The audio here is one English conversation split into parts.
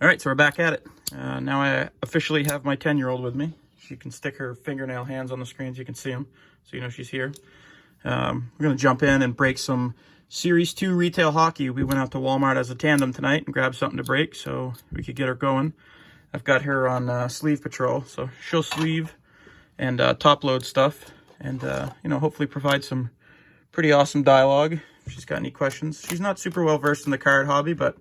All right, so we're back at it. Now I officially have my 10-year-old with me. She can stick her fingernail hands on the screens. You can see them, so you know she's here. We're going to jump in and break some Series 2 retail hockey. We went out to Walmart as a tandem tonight and grabbed something to break so we could get her going. I've got her on sleeve patrol, so she'll sleeve and top load stuff and, you know, hopefully provide some pretty awesome dialogue if she's got any questions. She's not super well versed in the card hobby, but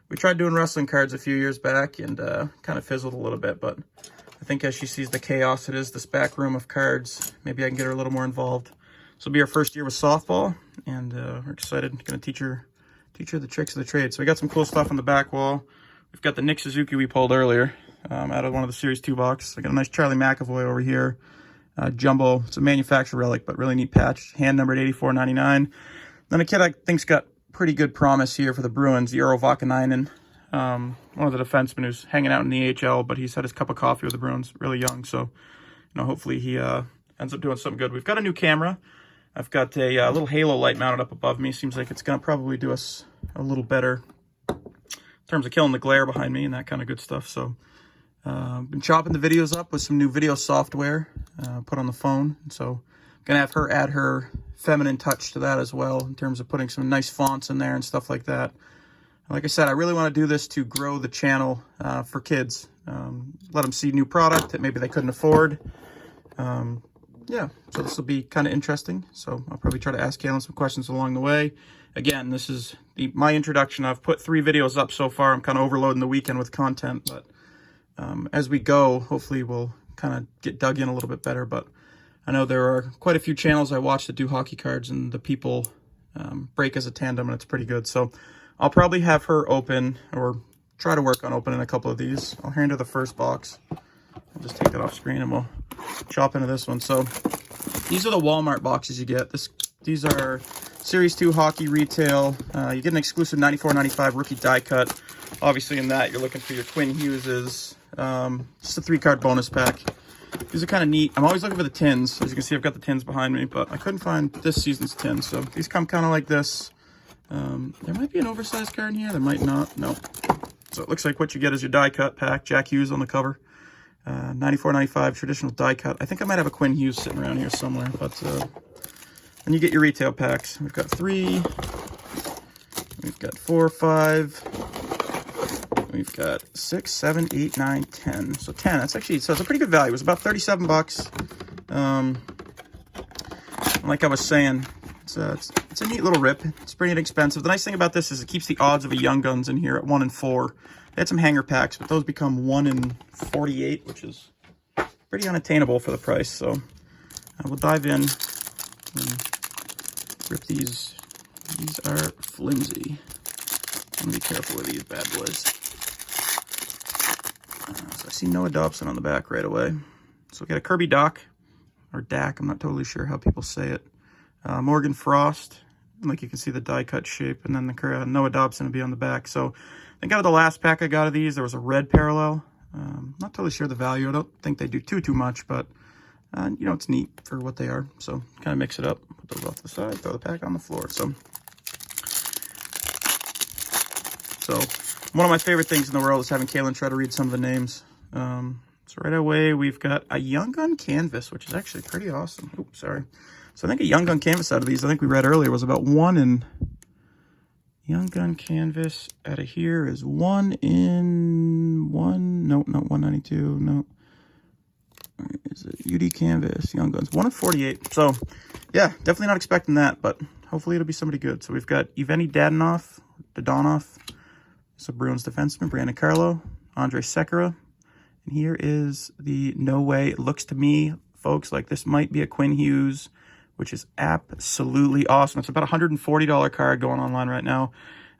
we tried doing wrestling cards a few years back and kind of fizzled a little bit, but I think as she sees the chaos it is this back room of cards, maybe I can get her a little more involved. This will be our first year with softball, and we're excited. Going to teach her the tricks of the trade. So we got some cool stuff on the back wall. We've got the Nick Suzuki we pulled earlier out of one of the Series 2 box. I got a nice Charlie McAvoy over here. Jumbo. It's a manufacturer relic, but really neat patch. Hand numbered 84.99. Then a kid I think's got pretty good promise here for the Bruins, Eero Vakanainen. One of the defensemen who's hanging out in the AHL, but he's had his cup of coffee with the Bruins, really young. So, you know, hopefully he ends up doing something good. We've got a new camera. I've got a little halo light mounted up above me. Seems like it's going to probably do us a little better in terms of killing the glare behind me and that kind of good stuff. So, been chopping the videos up with some new video software put on the phone. So, going to have her add her feminine touch to that as well in terms of putting some nice fonts in there and stuff like that. Like I said, I really want to do this to grow the channel for kids. Let them see new product that maybe they couldn't afford. Yeah, so this will be kind of interesting. So I'll probably try to ask Kailynn some questions along the way. Again, this is my introduction. I've put 3 videos up so far. I'm kind of overloading the weekend with content, but as we go, hopefully we'll kind of get dug in a little bit better. But I know there are quite a few channels I watch that do hockey cards, and the people break as a tandem, and it's pretty good. So I'll probably have her open, or try to work on opening a couple of these. I'll hand her the first box. I'll just take that off screen and we'll chop into this one. So these are the Walmart boxes you get. These are Series 2 hockey retail. You get an exclusive $94.95 rookie die cut. Obviously in that you're looking for your Quinn Hugheses. Just a 3-card bonus pack. These are kind of neat. I'm always looking for the tins. As you can see, I've got the tins behind me, but I couldn't find this season's tins. So these come kind of like this. There might be an oversized card in here. There might not. No. So it looks like what you get is your die cut pack. Jack Hughes on the cover. $94.95 traditional die cut. I think I might have a Quinn Hughes sitting around here somewhere, but then you get your retail packs. We've got 3, we've got 4, 5, we've got 6, 7, 8, 9, 10. So 10. That's actually, so it's a pretty good value. It was about 37 bucks. Like I was saying, it's a neat little rip. It's pretty inexpensive. The nice thing about this is it keeps the odds of a Young Guns in here at 1 in 4. They had some hanger packs, but those become 1 in 48, which is pretty unattainable for the price. So we'll dive in and rip these. These are flimsy. I'm going to be careful with these bad boys. So I see Noah Dobson on the back right away. So we got a Kirby Doc, or Dak. I'm not totally sure how people say it. Morgan Frost. Like you can see the die cut shape, and then the Noah Dobson will be on the back. So I think out of the last pack I got of these, there was a red parallel. Not totally sure the value. I don't think they do too much, but you know, it's neat for what they are. So kind of mix it up, put those off to the side, throw the pack on the floor. So one of my favorite things in the world is having Kailynn try to read some of the names. So right away we've got a Young Gun canvas, which is actually pretty awesome. Oops, sorry. So I think a Young Gun canvas out of these, I think we read earlier, was about 1 in... Young Gun canvas out of here is 1 in 1. No, not 192. No. Where is it? UD canvas, Young Guns. 1 in 48. So, yeah, definitely not expecting that, but hopefully it'll be somebody good. So we've got Evgeny Dadonov. It's a Bruins defenseman. Brandon Carlo. Andre Sekera. And here is the No Way. It looks to me, folks, like this might be a Quinn Hughes, which is absolutely awesome. It's about a $140 card going online right now.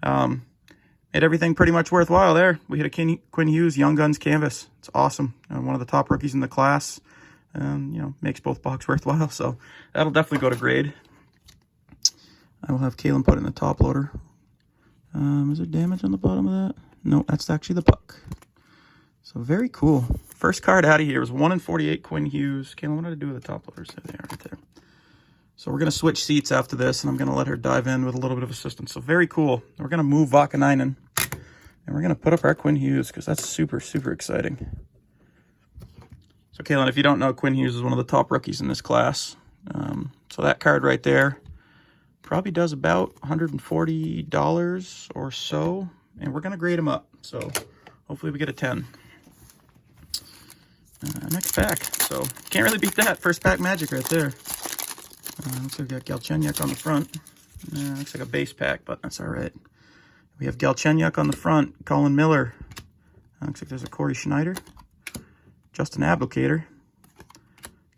Made everything pretty much worthwhile there. We hit a Quinn Hughes Young Guns canvas. It's awesome. One of the top rookies in the class. You know, makes both box worthwhile. So that'll definitely go to grade. I will have Kailynn put it in the top loader. Is there damage on the bottom of that? No, that's actually the puck. So very cool. First card out of here was 1 in 48 Quinn Hughes. Kailynn, what did I do with the top loaders? There they are right there. So we're going to switch seats after this, and I'm going to let her dive in with a little bit of assistance. So very cool. We're going to move Vakanainen And we're going to put up our Quinn Hughes because that's super, super exciting. So, Kailynn, if you don't know, Quinn Hughes is one of the top rookies in this class. So that card right there probably does about $140 or so. And we're going to grade him up. So hopefully we get a 10. Next pack. So can't really beat that. First pack magic right there. Looks like we got Galchenyuk on the front. Looks like a base pack, but that's all right. We have Galchenyuk on the front. Colin Miller. Looks like there's a Corey Schneider. Justin Abdelkader.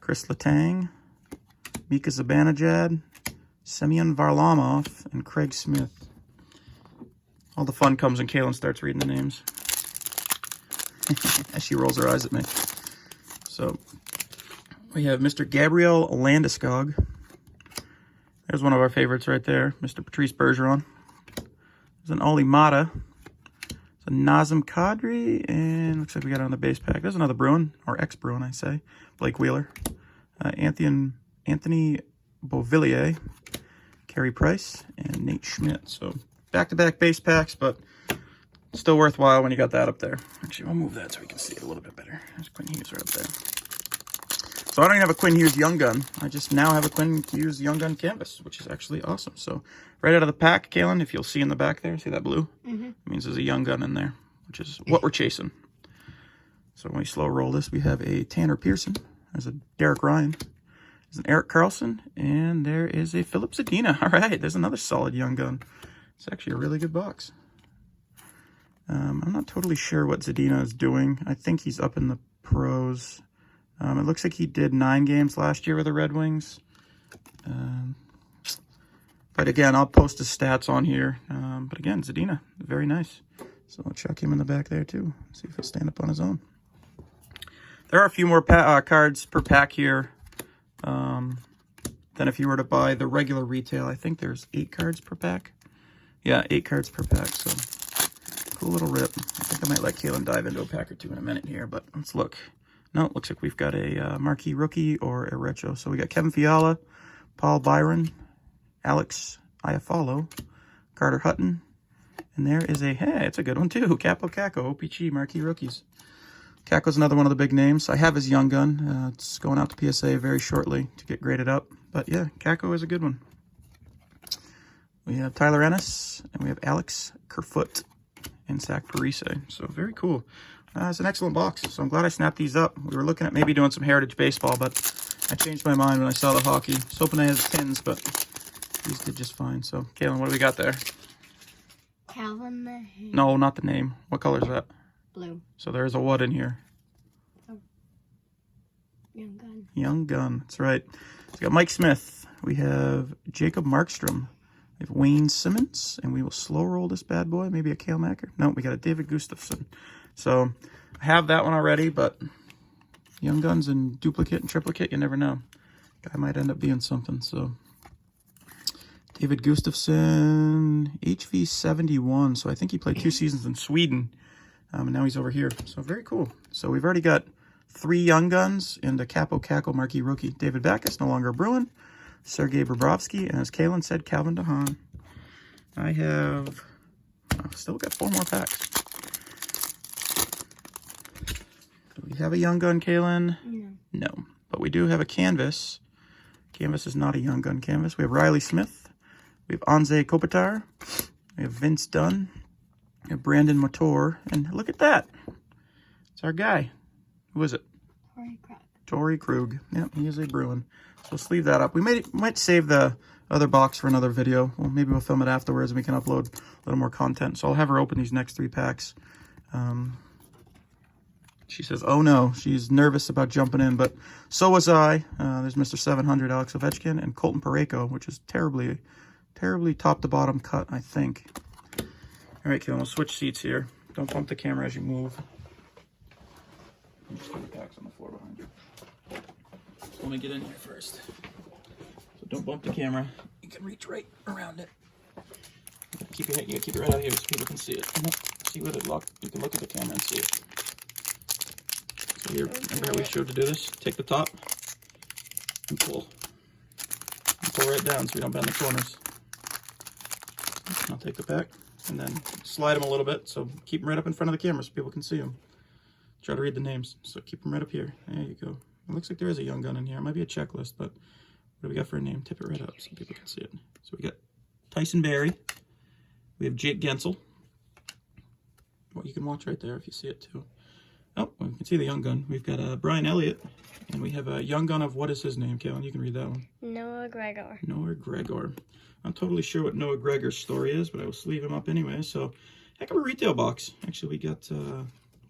Chris Letang. Mika Zibanejad. Semyon Varlamov. And Craig Smith. All the fun comes when Kailynn starts reading the names. As she rolls her eyes at me. So, we have Mr. Gabriel Landeskog. There's one of our favorites right there. Mr. Patrice Bergeron. There's an Olli Mata. There's a Nazem Kadri. And looks like we got it on the base pack. There's another Bruin, or ex-Bruin, I say. Blake Wheeler. Anthony Beauvillier. Carey Price. And Nate Schmidt. So, back-to-back base packs, but still worthwhile when you got that up there. Actually, we'll move that so we can see it a little bit better. There's Quinn Hughes right up there. So I don't even have a Quinn Hughes Young Gun. I just now have a Quinn Hughes Young Gun canvas, which is actually awesome. So right out of the pack, Kailynn, if you'll see in the back there, see that blue? It means there's a Young Gun in there, which is what we're chasing. So when we slow roll this, we have a Tanner Pearson. There's a Derek Ryan. There's an Eric Carlson. And there is a Philip Zadina. All right, there's another solid Young Gun. It's actually a really good box. I'm not totally sure what Zadina is doing. I think he's up in the pros. It looks like he did 9 games last year with the Red Wings. But again, I'll post his stats on here. But again, Zadina, very nice. So I'll chuck him in the back there too. See if he'll stand up on his own. There are a few more cards per pack here than if you were to buy the regular retail. I think there's 8 cards per pack. Yeah, 8 cards per pack. So cool little rip. I think I might let Kailynn dive into a pack or two in a minute here, but let's look. No, it looks like we've got a marquee rookie or a retro. So we got Kevin Fiala, Paul Byron, Alex Iafallo, Carter Hutton, and there is a, hey, it's a good one too, Capo Caco, OPG, marquee rookies. Caco's another one of the big names. I have his Young Gun. It's going out to PSA very shortly to get graded up. But yeah, Caco is a good one. We have Tyler Ennis, and we have Alex Kerfoot and Zach Parise. So very cool. It's an excellent box, so I'm glad I snapped these up. We were looking at maybe doing some Heritage Baseball, but I changed my mind when I saw the hockey. I was hoping I had tins, but these did just fine. So, Kailynn, what do we got there? Calvin Marie. No, not the name. What color is that? Blue. So there's a what in here? Oh. Young Gun. Young Gun, that's right. So we got Mike Smith. We have Jacob Markstrom. We have Wayne Simmons, and we will slow roll this bad boy. Maybe a Kale Macker. No, we got a David Gustafsson. So I have that one already, but Young Guns and duplicate and triplicate, you never know. Guy might end up being something. So David Gustafsson, HV71. So I think he played 2 seasons in Sweden, and now he's over here. So very cool. So we've already got 3 Young Guns and a Capo Caco marquee rookie. David Backes, no longer a Bruin. Sergei Bobrovsky, and as Kailynn said, Calvin DeHaan. I have still got 4 more packs. Do we have a Young Gun, Kailynn? No. No. But we do have a canvas. Canvas is not a Young Gun canvas. We have Riley Smith. We have Anze Kopitar. We have Vince Dunn. We have Brandon Motor. And look at that. It's our guy. Who is it? Torrey Krug. Torrey Krug. Yep, he is a Bruin. So let's leave that up. We might save the other box for another video. Well, maybe we'll film it afterwards and we can upload a little more content. So I'll have her open these next 3 packs. She says, oh no, she's nervous about jumping in, but so was I. There's Mr. 700, Alex Ovechkin, and Colton Parayko, which is terribly top to bottom cut, I think. All right, Kailynn, we'll switch seats here. Don't bump the camera as you move. Just put the packs on the floor behind you. Let me get in here first. So don't bump the camera. You can reach right around it. Keep it right out here so people can see it. See with it locked. You can look at the camera and see it. So here, remember how we showed to do this? Take the top and pull. And pull right down so we don't bend the corners. I'll take the back. and then slide them a little bit. So keep them right up in front of the camera so people can see them. Try to read the names. So keep them right up here. There you go. It looks like there is a young gun in here. It might be a checklist, but what do we got for a name? Tip it right up so people can see it. So we got Tyson Berry. We have Jake Gensel. Well, you can watch right there if you see it too. Oh, well, you can see the young gun. We've got Brian Elliott, and we have a young gun of, what is his name, Kailynn? You can read that one. Noah Gregor. Noah Gregor. I'm totally sure what Noah Gregor's story is, but I will sleeve him up anyway. So, heck of a retail box. Actually, we got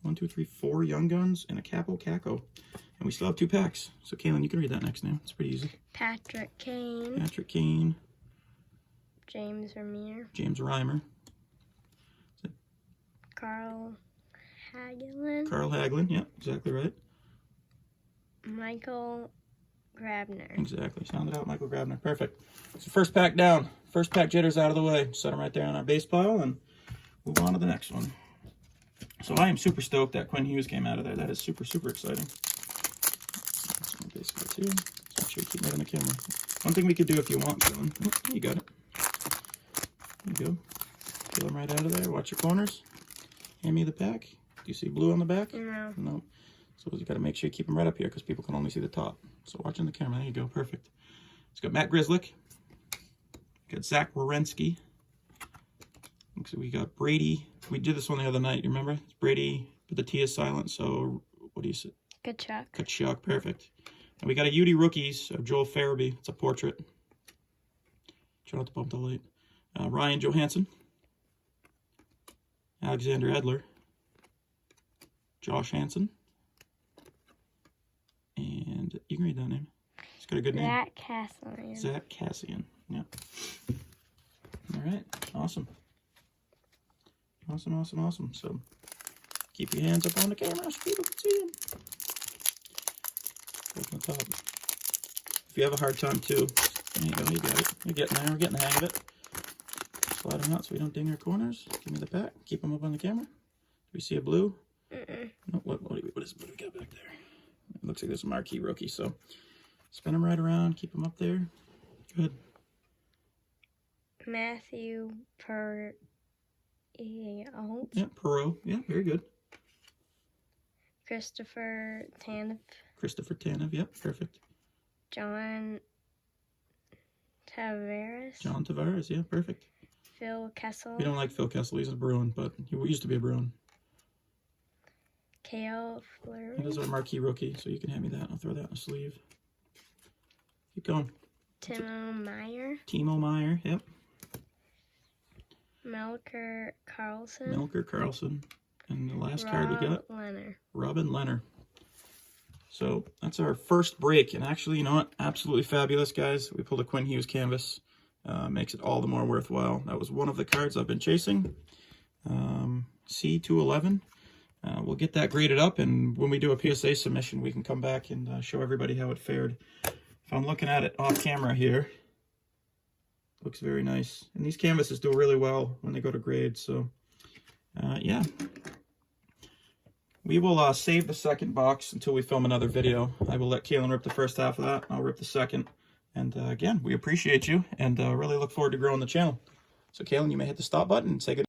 1, 2, 3, 4 young guns and a Capo Caco. And we still have 2 packs. So, Kailynn, you can read that next name. It's pretty easy. Patrick Kane. Patrick Kane. James Vermeer. James Reimer. Carl Hagelin. Carl Hagelin. Yeah, exactly right. Michael Grabner. Exactly. Sounded out, Michael Grabner. Perfect. So first pack down. First pack jitters out of the way. Set them right there on our base pile and move on to the next one. So I am super stoked that Quinn Hughes came out of there. That is super, super exciting. Basically too. So make sure you keep that on the camera. One thing we could do if you want, Kailynn. Oh, you got it. There you go. Peel them right out of there. Watch your corners. Hand me the pack. Do you see blue on the back? No. No. So you got to make sure you keep them right up here because people can only see the top. So watching the camera. There you go. Perfect. It's got Matt Grzelcyk. Got Zach Wierenski. So we got Brady. We did this one the other night. You remember? It's Brady, but the T is silent. So what do you say? Kachuk. Kachuk. Perfect. And we got a UD Rookies of Joel Farabee. It's a portrait. Try not to bump the light. Ryan Johansson. Alexander Edler. Josh Hansen. And you can read that name. It's got a good name. Zach Cassian. Zach Cassian. Yeah. All right. Awesome. Awesome, awesome, awesome. So keep your hands up on the camera so people can see them. Open the top. If you have a hard time too, there you go. You got it. You're getting there. We're getting the hang of it. Slide them out so we don't ding our corners. Give me the pack. Keep them up on the camera. Do we see a blue? No, what do we got back there? It looks like there's a marquee rookie, so spin them right around, keep them up there. Good. Matthew Perreault. Yeah, Perot. Yeah, very good. Christopher Tanev. Christopher Tanev. Yep, perfect. John Tavares. John Tavares. Yeah, perfect. Phil Kessel. We don't like Phil Kessel. He's a Bruin, but he used to be a Bruin. Kale Fleury. That is our marquee rookie, so you can hand me that. I'll throw that in a sleeve. Keep going. Timo Meyer. Timo Meyer. Yep. Melker Carlson. Melker Carlson. And the last card we got. Robin Leonard. So that's our first break. And actually, you know what? Absolutely fabulous, guys. We pulled a Quinn Hughes canvas. Makes it all the more worthwhile. That was one of the cards I've been chasing. C211. We'll get that graded up, and when we do a PSA submission, we can come back and show everybody how it fared. If I'm looking at it off camera here, looks very nice. And these canvases do really well when they go to grade, so yeah. We will save the second box until we film another video. I will let Kailynn rip the first half of that. I'll rip the second. And again, we appreciate you and really look forward to growing the channel. So Kailynn, you may hit the stop button and say good.